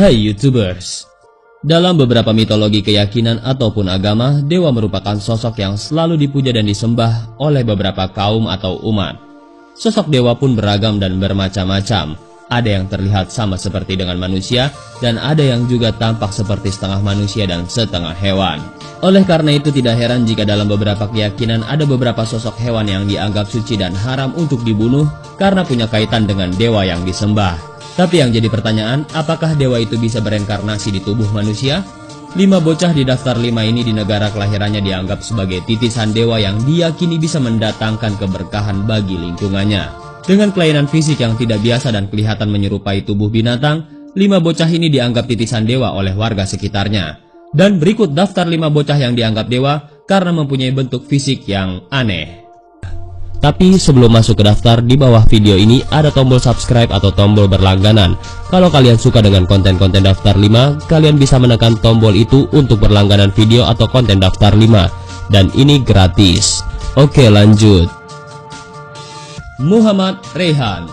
Hai YouTubers, dalam beberapa mitologi keyakinan ataupun agama, dewa merupakan sosok yang selalu dipuja dan disembah oleh beberapa kaum atau umat. Sosok dewa pun beragam dan bermacam-macam. Ada yang terlihat sama seperti dengan manusia, dan ada yang juga tampak seperti setengah manusia dan setengah hewan. Oleh karena itu tidak heran jika dalam beberapa keyakinan ada beberapa sosok hewan yang dianggap suci dan haram untuk dibunuh karena punya kaitan dengan dewa yang disembah. Tapi yang jadi pertanyaan, apakah dewa itu bisa bereinkarnasi di tubuh manusia? 5 bocah di daftar 5 ini di negara kelahirannya dianggap sebagai titisan dewa yang diyakini bisa mendatangkan keberkahan bagi lingkungannya. Dengan kelainan fisik yang tidak biasa dan kelihatan menyerupai tubuh binatang, 5 bocah ini dianggap titisan dewa oleh warga sekitarnya. Dan berikut daftar 5 bocah yang dianggap dewa karena mempunyai bentuk fisik yang aneh. Tapi sebelum masuk ke daftar, di bawah video ini ada tombol subscribe atau tombol berlangganan. Kalau kalian suka dengan konten-konten daftar 5, kalian bisa menekan tombol itu untuk berlangganan video atau konten daftar 5. Dan ini gratis. Oke, lanjut. Muhammad Rayhan.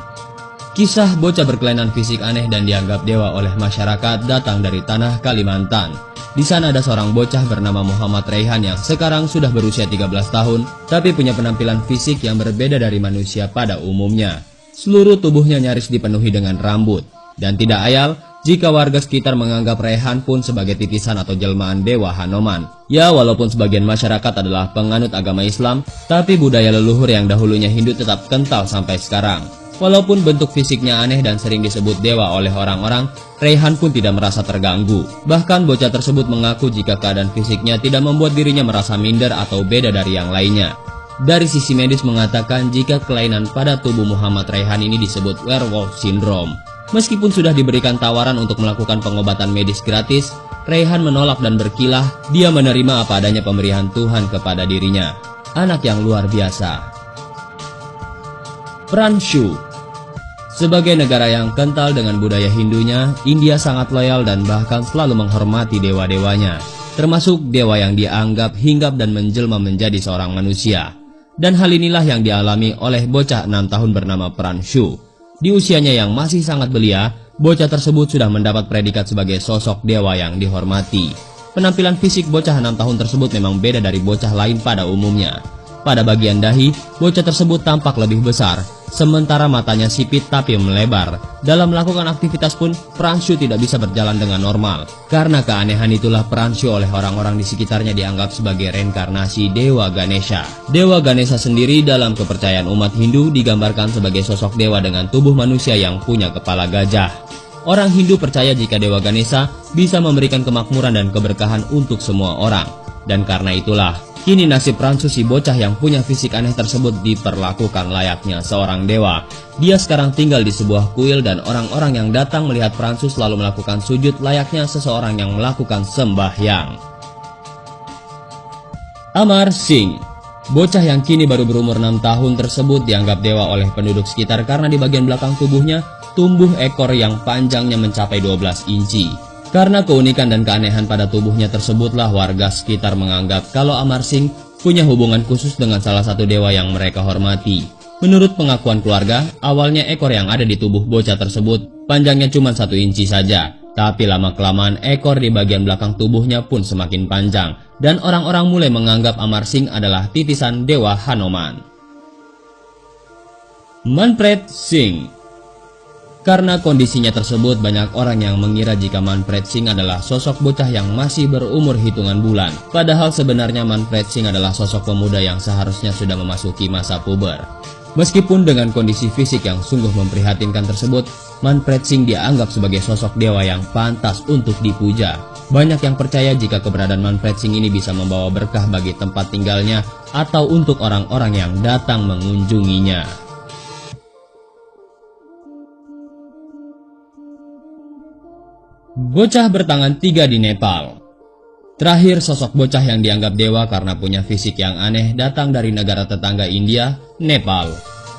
Kisah bocah berkelainan fisik aneh dan dianggap dewa oleh masyarakat datang dari tanah Kalimantan. Di sana ada seorang bocah bernama Muhammad Rayhan yang sekarang sudah berusia 13 tahun, tapi punya penampilan fisik yang berbeda dari manusia pada umumnya. Seluruh tubuhnya nyaris dipenuhi dengan rambut, dan tidak ayal jika warga sekitar menganggap Rayhan pun sebagai titisan atau jelmaan dewa Hanoman. Ya, walaupun sebagian masyarakat adalah penganut agama Islam, tapi budaya leluhur yang dahulunya Hindu tetap kental sampai sekarang. Walaupun bentuk fisiknya aneh dan sering disebut dewa oleh orang-orang, Rayhan pun tidak merasa terganggu. Bahkan bocah tersebut mengaku jika keadaan fisiknya tidak membuat dirinya merasa minder atau beda dari yang lainnya. Dari sisi medis mengatakan jika kelainan pada tubuh Muhammad Rayhan ini disebut werewolf syndrome. Meskipun sudah diberikan tawaran untuk melakukan pengobatan medis gratis, Rayhan menolak dan berkilah dia menerima apa adanya pemberian Tuhan kepada dirinya. Anak yang luar biasa. Pranshu. Sebagai negara yang kental dengan budaya Hindunya, India sangat loyal dan bahkan selalu menghormati dewa-dewanya, termasuk dewa yang dianggap hinggap dan menjelma menjadi seorang manusia. Dan hal inilah yang dialami oleh bocah 6 tahun bernama Pranshu. Di usianya yang masih sangat belia, bocah tersebut sudah mendapat predikat sebagai sosok dewa yang dihormati. Penampilan fisik bocah 6 tahun tersebut memang beda dari bocah lain pada umumnya. Pada bagian dahi, bocah tersebut tampak lebih besar, sementara matanya sipit tapi melebar. Dalam melakukan aktivitas pun, Pranshu tidak bisa berjalan dengan normal. Karena keanehan itulah Pranshu oleh orang-orang di sekitarnya dianggap sebagai reinkarnasi Dewa Ganesha. Dewa Ganesha sendiri dalam kepercayaan umat Hindu digambarkan sebagai sosok dewa dengan tubuh manusia yang punya kepala gajah. Orang Hindu percaya jika Dewa Ganesha bisa memberikan kemakmuran dan keberkahan untuk semua orang. Dan karena itulah, kini nasib Pranshu si bocah yang punya fisik aneh tersebut diperlakukan layaknya seorang dewa. Dia sekarang tinggal di sebuah kuil dan orang-orang yang datang melihat Pranshu selalu melakukan sujud layaknya seseorang yang melakukan sembahyang. Amar Singh. Bocah yang kini baru berumur 6 tahun tersebut dianggap dewa oleh penduduk sekitar karena di bagian belakang tubuhnya tumbuh ekor yang panjangnya mencapai 12 inci. Karena keunikan dan keanehan pada tubuhnya tersebutlah warga sekitar menganggap kalau Amar Singh punya hubungan khusus dengan salah satu dewa yang mereka hormati. Menurut pengakuan keluarga, awalnya ekor yang ada di tubuh bocah tersebut panjangnya cuma 1 inci saja. Tapi lama-kelamaan ekor di bagian belakang tubuhnya pun semakin panjang. Dan orang-orang mulai menganggap Amar Singh adalah titisan dewa Hanoman. Manpreet Singh. Karena kondisinya tersebut, banyak orang yang mengira jika Manpreet Singh adalah sosok bocah yang masih berumur hitungan bulan. Padahal sebenarnya Manpreet Singh adalah sosok pemuda yang seharusnya sudah memasuki masa puber. Meskipun dengan kondisi fisik yang sungguh memprihatinkan tersebut, Manpreet Singh dianggap sebagai sosok dewa yang pantas untuk dipuja. Banyak yang percaya jika keberadaan Manpreet Singh ini bisa membawa berkah bagi tempat tinggalnya atau untuk orang-orang yang datang mengunjunginya. Bocah bertangan 3 di Nepal. Terakhir, sosok bocah yang dianggap dewa karena punya fisik yang aneh datang dari negara tetangga India, Nepal.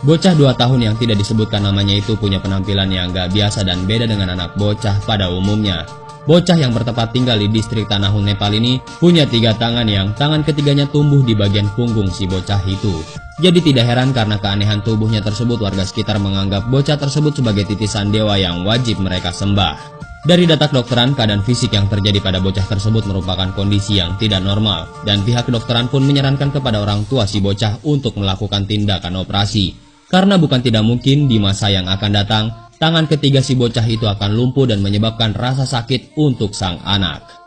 Bocah 2 tahun yang tidak disebutkan namanya itu punya penampilan yang gak biasa dan beda dengan anak bocah pada umumnya. Bocah yang bertempat tinggal di distrik Tanahun, Nepal ini punya 3 tangan yang tangan ketiganya tumbuh di bagian punggung si bocah itu. Jadi tidak heran karena keanehan tubuhnya tersebut warga sekitar menganggap bocah tersebut sebagai titisan dewa yang wajib mereka sembah. Dari data kedokteran, keadaan fisik yang terjadi pada bocah tersebut merupakan kondisi yang tidak normal, dan pihak kedokteran pun menyarankan kepada orang tua si bocah untuk melakukan tindakan operasi. Karena bukan tidak mungkin di masa yang akan datang, tangan ketiga si bocah itu akan lumpuh dan menyebabkan rasa sakit untuk sang anak.